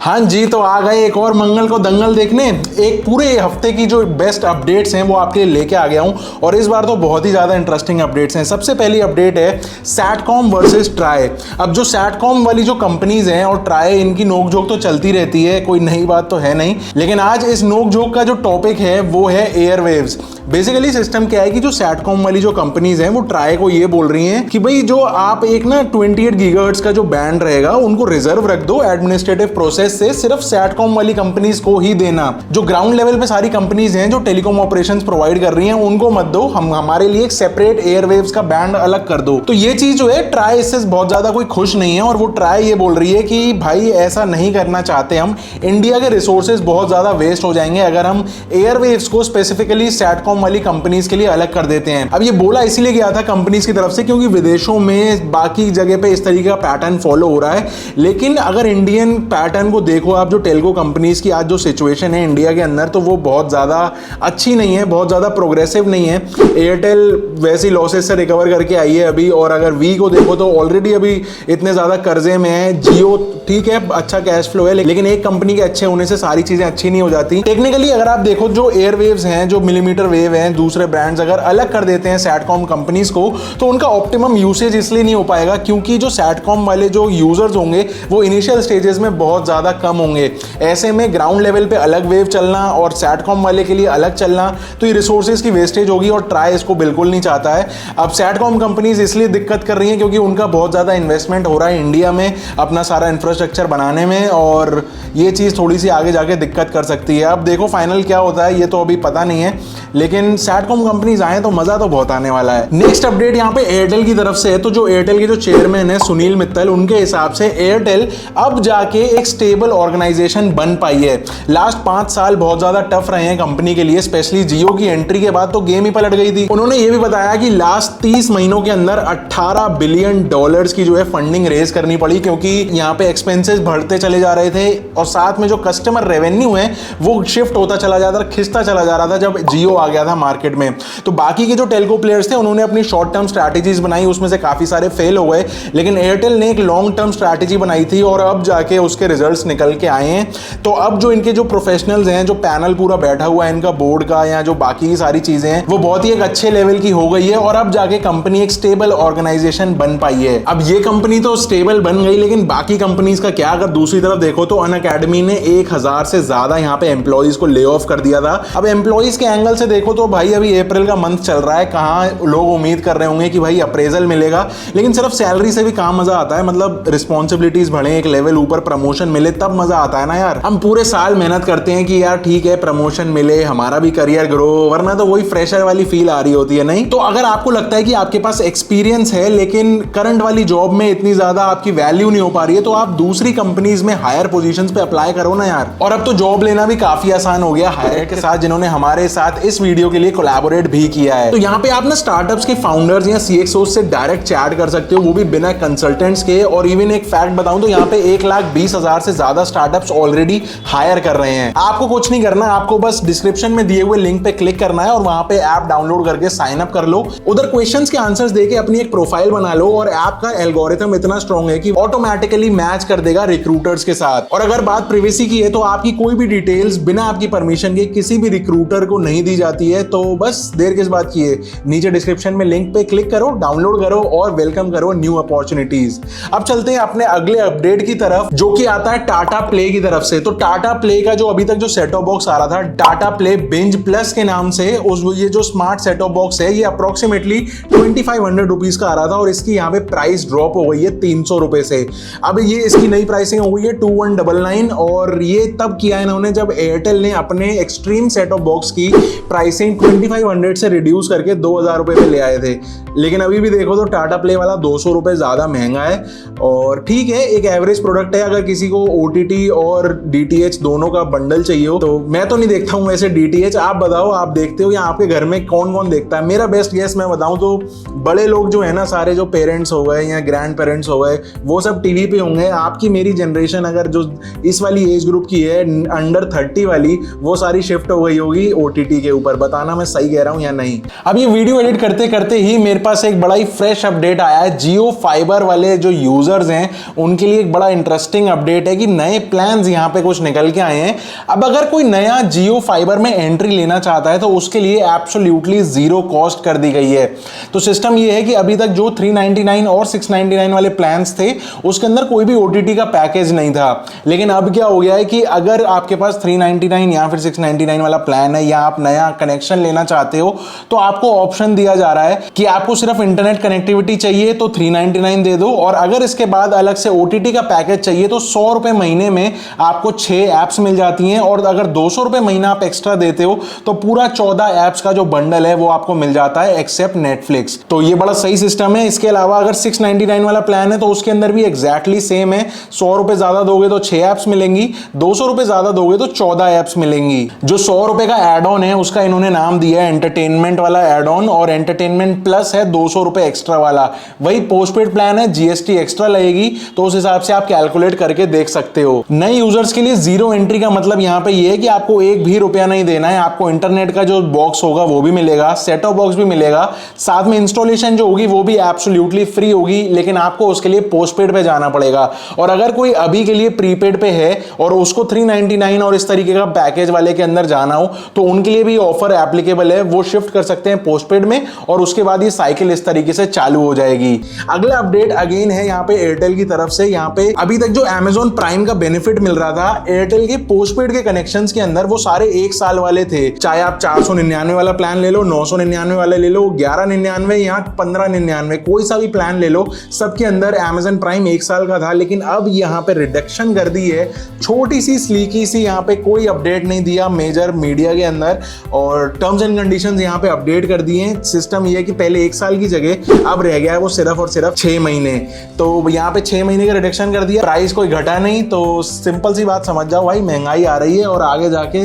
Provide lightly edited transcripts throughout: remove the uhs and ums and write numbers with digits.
हाँ जी, तो आ गए एक और मंगल को दंगल देखने। एक पूरे हफ्ते की जो बेस्ट अपडेट्स हैं वो आपके लिए लेके आ गया हूं और इस बार तो बहुत ही ज़्यादा इंटरेस्टिंग अपडेट्स हैं। सबसे पहली अपडेट है सैटकॉम वर्सेस ट्राई। अब जो सैटकॉम वाली जो कंपनीज हैं और ट्राई, इनकी नोकझोंक तो चलती रहती है, कोई नई बात तो है नहीं, लेकिन आज इस नोकझोंक का जो टॉपिक है वो है एयरवेव्स। बेसिकली सिस्टम क्या है कि जो सैटकॉम वाली जो कंपनीज हैं वो ट्राई को ये बोल रही हैं कि भाई जो आप एक ना 28 गीगाहर्ट्ज का जो बैंड रहेगा उनको रिजर्व रख दो एडमिनिस्ट्रेटिव प्रोसेस से, सिर्फ सैटकॉम वाली कंपनीज को ही देना। जो ग्राउंड लेवल पे सारी कंपनीज हैं जो टेलीकॉम ऑपरेशंस प्रोवाइड कर रही हैं उनको मत दो, हम हमारे लिए एक सेपरेट एयरवेव्स का बैंड अलग कर दो। तो ये चीज जो है ट्राई इससे बहुत ज्यादा कोई खुश नहीं है और वो ट्राई ये बोल रही है कि भाई ऐसा नहीं करना चाहते हम, इंडिया के रिसोर्सेज बहुत ज्यादा वेस्ट हो जाएंगे अगर हम एयरवेव्स को स्पेसिफिकली सैटकॉम वाली कंपनीज के लिए अलग कर देते हैं। अब ये बोला इसीलिए गया था कंपनीज की तरफ से क्योंकि विदेशों में बाकी जगह पे इस तरीके का पैटर्न फॉलो हो रहा है, लेकिन अगर इंडियन पैटर्न को देखो आप, जो टेलको कंपनीज की आज जो सिचुएशन है इंडिया के अंदर, तो वो बहुत ज्यादा अच्छी नहीं है, बहुत ज्यादा प्रोग्रेसिव नहीं है। एयरटेल वैसी लॉसेस से रिकवर करके आई है अभी, और अगर वी को देखो तो ऑलरेडी अभी इतने ज्यादा कर्जे में है। जियो ठीक है, अच्छा कैश फ्लो है, लेकिन एक कंपनी के अच्छे होने से सारी चीजें अच्छी नहीं हो जाती। टेक्निकली अगर आप देखो जो एयरवेव्स हैं, जो मिलीमीटर वेव हैं, दूसरे ब्रांड्स अगर अलग कर देते हैं सैटकॉम कंपनीज को, तो उनका ऑप्टिमम यूसेज इसलिए नहीं हो पाएगा क्योंकि जो सैटकॉम वाले जो यूजर्स होंगे वो इनिशियल स्टेजेस में बहुत ज्यादा कम होंगे। ऐसे में ग्राउंड लेवल पे अलग वेव चलना और सैटकॉम वाले के लिए अलग चलना, तो ये रिसोर्सेज की वेस्टेज होगी और ट्राई इसको बिल्कुल नहीं चाहता है। अब सैटकॉम कंपनीज इसलिए दिक्कत कर रही हैं क्योंकि उनका बहुत ज्यादा इन्वेस्टमेंट हो रहा है इंडिया में अपना सारा इंफ्रास्ट्रक्चर बनाने में, और ये चीज थोड़ी सी आगे जाके दिक्कत कर सकती है। अब देखो फाइनल क्या होता है, ये तो अभी पता नहीं है, लेकिन सैटकॉम कंपनीज आए तो मजा तो बहुत आने वाला है। नेक्स्ट अपडेट यहाँ पे एयरटेल की तरफ से है। तो जो एयरटेल के जो चेयरमैन है सुनील मित्तल, उनके हिसाब से एयरटेल अब जाके एक स्टेबल ऑर्गेनाइजेशन बन पाई है। लास्ट 5 साल बहुत ज्यादा टफ रहे हैं कंपनी के लिए, स्पेशली जियो की एंट्री के बाद तो गेम ही पलट गई थी। उन्होंने ये भी बताया कि लास्ट 30 महीनों के अंदर $18 बिलियन की जो है फंडिंग रेज करनी पड़ी क्योंकि यहाँ पे एक्सपेंसेस बढ़ते चले जा रहे थे और साथ में जो कस्टमर रेवेन्यू है वो शिफ्ट होता चला जा रहा था, खिसता चला जा रहा था जब जियो आ गया था मार्केट में। तो बाकी के जो टेलको प्लेयर्स थे उन्होंने अपनी शॉर्ट टर्म स्ट्रैटेजीज बनाई, उसमें से काफी सारे फेल हो गए, लेकिन एयरटेल ने एक लॉन्ग टर्म स्ट्रैटेजी बनाई थी और अब जाके उसके रिजल्ट्स निकल के आए हैं। तो अब जो इनके जो प्रोफेशनल्स हैं, जो पैनल पूरा बैठा हुआ है इनका बोर्ड का, या जो बाकी की सारी चीजें हैं, वो बहुत ही एक अच्छे लेवल की हो गई है और अब जाके कंपनी एक स्टेबल ऑर्गेनाइजेशन बन पाई है। अब ये कंपनी तो स्टेबल बन गई, लेकिन बाकी कंपनीज का क्या? अगर दूसरी तरफ देखो तो अनअकैडमी ने 1000 से ज्यादा यहाँ पे एम्प्लॉइज को ले ऑफ कर दिया था। अब एम्प्लॉइज के एंगल से देखो तो भाई अभी अप्रैल का मंथ चल रहा है, कहाँ लोग उम्मीद कर रहे होंगे कि भाई अप्रेजल मिलेगा, लेकिन सिर्फ सैलरी से भी काम मजा आता है, मतलब रिस्पॉन्सिबिलिटीज बढ़े, एक लेवल ऊपर प्रमोशन मिले, तब मजा आता है ना यार। हम पूरे साल मेहनत करते हैं कि यार ठीक है प्रमोशन मिले, हमारा भी करियर ग्रो, वरना तो वही फ्रेशर वाली फील आ रही होती है। नहीं तो अगर आपको लगता है कि आपके पास एक्सपीरियंस है लेकिन करंट वाली जॉब में इतनी ज्यादा आपकी वैल्यू नहीं हो पा रही है, तो आप दूसरी कंपनीज में हायर पोजीशंस पे अप्लाई करो ना यार। और अब तो जॉब लेना भी काफी आसान हो गया हायर के साथ, जिन्होंने हमारे साथ इस वीडियो के लिए कोलैबोरेट भी किया है। तो यहाँ पे आप ना स्टार्टअप्स के फाउंडर्स या CXOs से डायरेक्ट चैट कर सकते हो, वो भी बिना कंसल्टेंट्स के। और इवन एक फैक्ट बताऊं तो यहाँ पे 1,20,000 से ज्यादा स्टार्टअप्स ऑलरेडी हायर कर रहे हैं। आपको कुछ नहीं करना, आपको बस डिस्क्रिप्शन में दिए हुए लिंक पे क्लिक करना है और वहां पे ऐप डाउनलोड करके साइन अप कर लो। उधर क्वेश्चंस के आंसर्स देके अपनी एक प्रोफाइल बना लो और ऐप का एल्गोरिथम इतना स्ट्रॉन्ग है कि ऑटोमेटिकली मैच कर देगा रिक्रूटर्स के साथ। और अगर बात प्राइवेसी की है तो आपकी कोई भी डिटेल्स बिना आपकी परमिशन के किसी भी रिक्रूटर को नहीं दी जाती है। तो बस देर किस बात की है, नीचे डिस्क्रिप्शन में लिंक पे क्लिक करो, डाउनलोड करो और वेलकम करो न्यू अपॉर्चुनिटीज। अब चलते हैं अपने अगले अपडेट की तरफ, जो कि आता है टाटा प्ले की तरफ से। तो टाटा प्ले का जो अभी तक जो सेट टॉप बॉक्स आ रहा था टाटा प्ले बिंज प्लस के नाम से, ये जो स्मार्ट सेट टॉप बॉक्स है ये अप्रोक्सीमेटली 2500 रुपीज का आ रहा था और इसकी यहाँ पे प्राइस ड्रॉप हो गई है 300 रुपए से। अब ये इसकी नई प्राइसिंग हो गई है 2199 और ये तब किया है इन्होंने जब एयरटेल ने अपने एक्सट्रीम सेट ऑफ बॉक्स की प्राइसिंग 2500 से रिड्यूस करके 2000 रुपए पे ले आए थे। लेकिन अभी भी देखो तो टाटा प्ले वाला 200 रुपए ज्यादा महंगा है और ठीक है एक एवरेज प्रोडक्ट है। अगर किसी को OTT और DTH दोनों का बंडल चाहिए हो तो मैं तो नहीं देखता हूँ वैसे DTH, आप बताओ आप देखते हो या आपके घर में कौन कौन देखता है? मेरा बेस्ट गेस मैं बताऊं तो बड़े लोग जो है ना, सारे जो पेरेंट्स हो गए या ग्रैंड पेरेंट्स हो गए, वो सब टीवी पे होंगे। आपकी मेरी जनरेशन अगर जो इस वाली एज ग्रुप की है अंडर 30 वाली, वो सारी शिफ्ट हो गई होगी OTT के ऊपर। बताना मैं सही कह रहा हूँ या नहीं। अब ये वीडियो एडिट करते करते ही मेरे पास एक बड़ा ही फ्रेश अपडेट आया है। जियो फाइबर वाले जो यूजर्स हैं उनके लिए एक बड़ा इंटरेस्टिंग अपडेट है कि नए प्लान्स यहाँ पे कुछ निकल के आए हैं। अब अगर कोई नया जियो फाइबर में एंट्री लेना चाहता है तो उसके लिए एब्सोल्युटली जीरो कॉस्ट कर दी गई है। तो सिस्टम ये है कि अभी तक जो 399 और 699 वाले प्लान्स थे उसके अंदर कोई भी OTT का पैकेज नहीं था, लेकिन अब क्या हो गया है कि अगर आपके पास 399 या फिर 699 वाला प्लान है या आप नया कनेक्शन लेना चाहते हो तो आपको ऑप्शन दिया जा रहा है कि आपको सिर्फ इंटरनेट कनेक्टिविटी चाहिए तो 399 दे दो, और अगर इसके बाद अलग से OTT का पैकेज चाहिए तो 100 रुपए महीने में आपको 6 ऐप्स मिल जाती हैं, और अगर 200 रुपए महीना आप एक्स्ट्रा देते हो तो पूरा 14 ऐप्स का जो बंडल है वो आपको मिल जाता है एक्सेप्ट नेटफ्लिक्स। तो ये बड़ा सही सिस्टम है। इसके अलावा अगर 699 वाला प्लान है तो उसके अंदर भी एग्जैक्टली सेम है। 100 रुपए ज्यादा दोगे तो 6 ऐप्स मिलेंगी, 200 रुपए ज्यादा दोगे तो 14 ऐप्स मिलेंगी। जो 100 रुपए का एड ऑन है उसका इन्होंने नाम दिया है एंटरटेनमेंट वाला एड ऑन, और एंटरटेनमेंट प्लस है 200 रुपए एक्स्ट्रा वाला। वही पोस्टपेड प्लान है, GST एक्स्ट्रा लगेगी, तो उस हिसाब से आप कैलकुलेट करके देख सकते हो। नए यूजर्स के लिए जीरो एंट्री का मतलब यहाँ पे ये है कि आपको एक भी रुपया नहीं देना है। आपको इंटरनेट का जो बॉक्स होगा वो भी मिलेगा, सेट टॉप बॉक्स भी मिलेगा, साथ में इंस्टॉलेशन जो होगी वो भी एब्सोल्युटली फ्री होगी, लेकिन आपको उसके लिए पोस्टपेड पे जाना पड़ेगा। और अगर कोई अभी के लिए प्रीपेड पे है और उसको 399 और इस तरीके का पैकेज वाले के अंदर जाना हो तो उनके लिए भी ऑफर एप्लीकेबल है, वो शिफ्ट कर सकते हैं पोस्टपेड में, और उसके बाद ये साइकिल इस तरीके से चालू हो जाएगी। अगला अपडेट अगेन है यहाँ पे एयरटेल की तरफ से। यहाँ पे अभी तक जो Amazon प्राइम का बेनिफिट मिल रहा था एयरटेल के पोस्टपेड के कनेक्शंस के अंदर, वो सारे 1 साल वाले थे। चाहे आप 499 वाला प्लान ले लो, 999 वाला ले लो, 1199 या 1599, कोई सा भी प्लान ले लो, सबके अंदर Amazon प्राइम 1 साल का था। लेकिन अब यहाँ पे रिडक्शन कर दी है, छोटी सी स्लीकी सी, यहाँ पे कोई अपडेट नहीं दिया मेजर मीडिया के अंदर, और टर्म्स एंड कंडीशंस यहाँ पे अपडेट कर दिए हैं। सिस्टम ये है कि पहले 1 साल की जगह अब रह गया है वो सिर्फ और सिर्फ 6 महीने। तो यहाँ पे 6 महीने का रिडक्शन कर दिया, प्राइस कोई घटा नहीं। तो सिंपल सी बात समझ जाओ भाई, महंगाई आ रही है और आगे जाके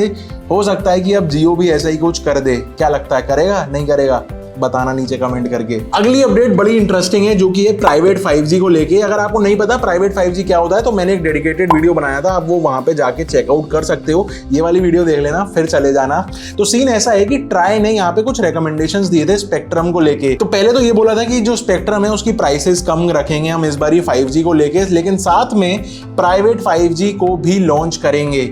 हो सकता है कि अब जियो भी ऐसा ही कुछ कर दे। क्या लगता है, करेगा नहीं करेगा? बताना नीचे कमेंट करके। अगली अपडेट बड़ी इंटरेस्टिंग है जो कि है प्राइवेट 5G को लेके। अगर आपको नहीं पता प्राइवेट 5G क्या होता है तो मैंने एक डेडिकेटेड वीडियो बनाया था, आप वो वहां पे जाके चेकआउट कर सकते हो। ये वाली वीडियो देख लेना फिर चले जाना। तो सीन ऐसा है कि ट्राई ने यहाँ पे कुछ रिकमेंडेशंस दिए थे स्पेक्ट्रम को लेके। तो पहले तो ये बोला था कि जो स्पेक्ट्रम है उसकी प्राइसेस कम रखेंगे हम इस बार 5G को लेके, लेकिन साथ में प्राइवेट 5G को भी लॉन्च करेंगे।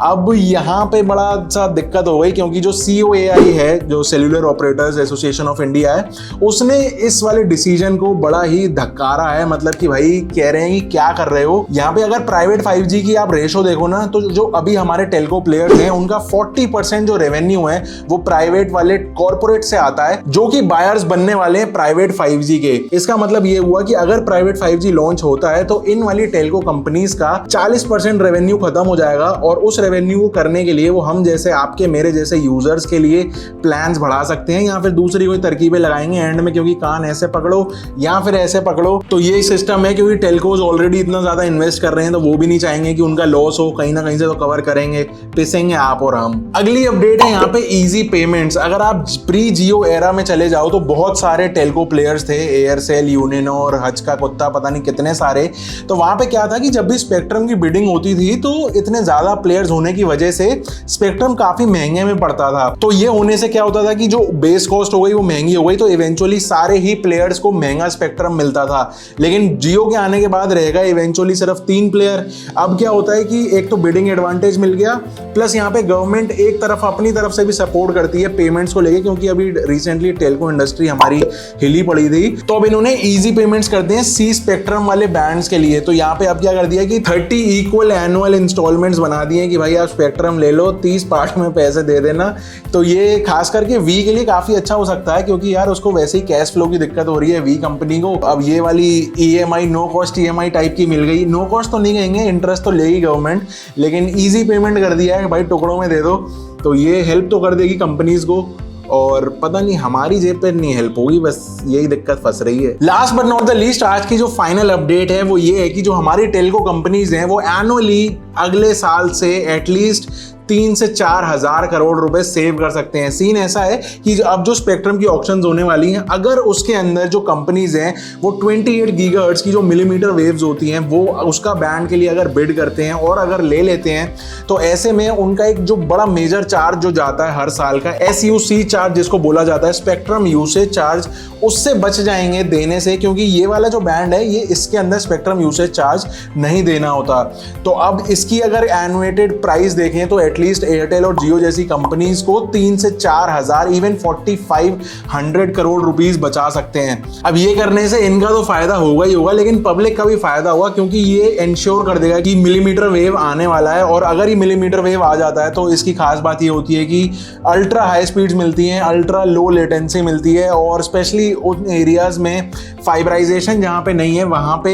अब यहाँ पे बड़ा सा दिक्कत हो गई क्योंकि जो COAI है, जो cellular operators association of India है, उसने इस वाले डिसीजन को बड़ा ही धक्कारा है। मतलब कि भाई कह रहे हैं कि क्या कर रहे हो। यहाँ पे अगर प्राइवेट 5G की आप रेशो देखो ना, तो जो अभी हमारे टेलको प्लेयर्स हैं उनका 40% जो रेवेन्यू है वो प्राइवेट वाले कॉर्पोरेट से आता है, जो कि बायर्स बनने वाले हैं प्राइवेट 5G के। इसका मतलब ये हुआ कि अगर प्राइवेट 5G लॉन्च होता है तो इन वाली टेलको कंपनीज का 40% रेवेन्यू खत्म हो जाएगा, और उस रेवेन्यू को करने के लिए वो हम जैसे आपके मेरे जैसे यूजर्स के लिए प्लान्स बढ़ा सकते हैं, या फिर दूसरी कोई तरकीबें लगाएंगे एंड में, क्योंकि कान ऐसे पकड़ो या फिर ऐसे पकड़ो। तो ये सिस्टम है, क्योंकि टेलकोज ऑलरेडी इतना ज्यादा इन्वेस्ट कर रहे हैं तो वो भी नहीं चाहेंगे कि उनका लॉस हो, कहीं ना कहीं से तो कवर करेंगे, पिसेंगे आप और हम। अगली अपडेट है यहाँ पे इजी पेमेंट्स। अगर आप प्री जियो एरा में चले जाओ तो बहुत सारे टेलको प्लेयर्स थे, एयरसेल, यूनिनोर, हज का कुत्ता, पता नहीं कितने सारे। तो वहां पे क्या था कि जब भी स्पेक्ट्रम की बिडिंग होती थी तो इतने ज्यादा प्लेयर्स होने की वजह से स्पेक्ट्रम काफी महंगे में पड़ता था। तो ये होने से क्या होता था कि जो बेस कॉस्ट हो गई वो महंगी हो गई, तो इवेंचुअली सारे ही प्लेयर्स को महंगा स्पेक्ट्रम मिलता था। लेकिन जियो के आने के बाद रहेगा इवेंचुअली सिर्फ 3 प्लेयर। अब क्या होता है कि एक तो बिडिंग एडवांटेज मिल गया, प्लस यहाँ पे गवर्नमेंट एक तरफ अपनी तरफ से भी सपोर्ट करती है पेमेंट्स को लेके, क्योंकि अभी रिसेंटली टेलको इंडस्ट्री हमारी हिली पड़ी थी। तो अब इन्होंने इजी पेमेंट्स करते हैं C स्पेक्ट्रम वाले बैंड्स के लिए। तो यहाँ पे अब क्या कर दिया कि 30 इक्वल एनुअल इंस्टॉलमेंट्स बना दिए कि भाई आप स्पेक्ट्रम ले लो, 30 पार्ट में पैसे दे देना। तो ये खास करके वी के लिए काफी अच्छा हो सकता है, क्योंकि यार उसको वैसे ही कैश फ्लो की दिक्कत हो रही है वी कंपनी को। अब ये वाली EMI no cost EMI type की मिल गई, नो कॉस्ट तो नहीं कहेंगे, इंटरेस्ट तो लेगी गवर्नमेंट, लेकिन इजी पेमेंट कर दिया है भाई, टुकड़ों में दे दो। तो ये हेल्प तो कर देगी कंपनीज को, और पता नहीं हमारी जेब पे नहीं हेल्प होगी, बस यही दिक्कत फंस रही है। Last but not the least, आज की जो फाइनल अपडेट है वो ये है कि जो हमारी टेलको कंपनीज हैं वो एनुअली अगले साल से एटलीस्ट 3 से 4 हजार करोड़ रुपए सेव कर सकते हैं। सीन ऐसा है कि अब जो स्पेक्ट्रम की ऑक्शंस होने वाली हैं, अगर उसके अंदर जो कंपनीज हैं वो 28 गीगाहर्ट्ज की जो मिलीमीटर वेव्स होती हैं वो उसका बैंड के लिए अगर बिड करते हैं और अगर ले लेते हैं, तो ऐसे में उनका एक जो बड़ा मेजर चार्ज जो जाता है हर साल का, SUC चार्ज जिसको बोला जाता है, स्पेक्ट्रम यूसेज चार्ज, उससे बच जाएंगे देने से, क्योंकि ये वाला जो बैंड है ये इसके अंदर स्पेक्ट्रम यूसेज चार्ज नहीं देना होता। तो अब इसकी अगर एनुएटेड प्राइस देखें तो एटलीस्ट एयरटेल और जियो जैसी कंपनीज को 3 से 4 हजार, इवन 4500 करोड़ रुपीस बचा सकते हैं। अब ये करने से इनका तो फायदा होगा ही होगा, लेकिन पब्लिक का भी फायदा होगा, क्योंकि ये इंश्योर कर देगा कि मिलीमीटर वेव आने वाला है। और अगर ये मिलीमीटर वेव आ जाता है तो इसकी खास बात ये होती है कि अल्ट्रा हाई स्पीड्स मिलती हैं, अल्ट्रा लो लेटेंसी मिलती है, और स्पेशली उन एरियाज में फाइबराइजेशन जहां पे नहीं है वहां पे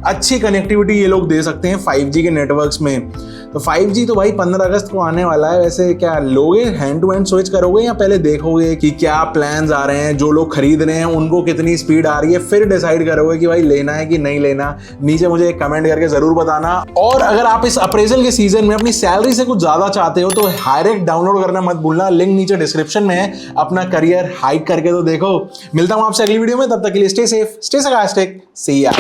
अच्छी कनेक्टिविटी ये लोग दे सकते हैं 5G के नेटवर्क्स में। तो 5G तो भाई 15 अगस्त को आने वाला है। वैसे क्या लोगे, हैंड टू हैंड स्विच करोगे या पहले देखोगे कि क्या प्लान्स आ रहे हैं, जो लोग खरीद रहे हैं उनको कितनी स्पीड आ रही है, फिर डिसाइड करोगे कि भाई लेना है कि नहीं लेना? नीचे मुझे एक कमेंट करके जरूर बताना। और अगर आप इस अप्रेजल के सीजन में अपनी सैलरी से कुछ ज्यादा चाहते हो तो हायरेक्ट डाउनलोड करना मत भूलना, लिंक नीचे डिस्क्रिप्शन में है। अपना करियर हाइक करके तो देखो। मिलता हूं आपसे अगली वीडियो में, तब तक के लिए stay safe, stay sarcastic, see ya।